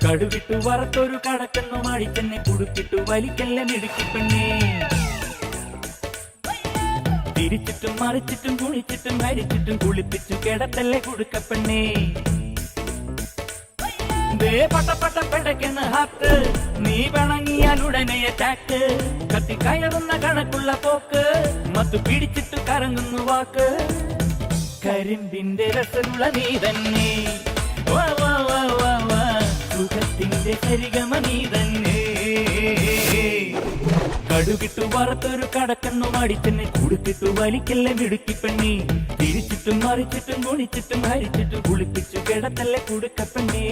കടുകിട്ടു വറുത്തൊരു കടക്കെണ്ണു മാടിച്ചെന്നെ കുടുക്കിട്ടു വലിക്കല്ല മിടുക്കിപ്പെണ്ണേ. തിരിച്ചിട്ടും മറിച്ചിട്ടും കുണിച്ചിട്ടും ഹരിച്ചിട്ടും കുളിപ്പിച്ചു കിടത്തല്ലേ കുടുക്കപ്പെണ്ണേ. പട്ട പെടയ്ക്കുന്ന ഹാത്ത് നീ പിണങ്ങിയാൽ ഉടനെ അറ്റാക്ക്. കത്തി കയറുന്ന കണക്കുള്ള പോക്ക് മത്തു പിടിച്ചിട്ട് കറങ്ങുന്നു വാക്ക്. കരിമ്പിന്റെ രസമുള്ള നീ തന്നെ വാ വാ വാ വാ വാ. സുഖത്തിന്റെ സരിഗമ നീ തന്നെ. കടുകിട്ടു വറുത്തൊരു കടക്കെണ്ണു മാടിച്ചെന്നെ കുടുക്കിട്ടു വലിക്കല്ലേ മിടുക്കിപ്പെണ്ണി. തിരിച്ചിട്ടും മറിച്ചിട്ടും കുണിച്ചിട്ടും ഹരിച്ചിട്ടും കുളിപ്പിച്ചു കിടത്തല്ലേ കുടുക്കപ്പെണ്ണി.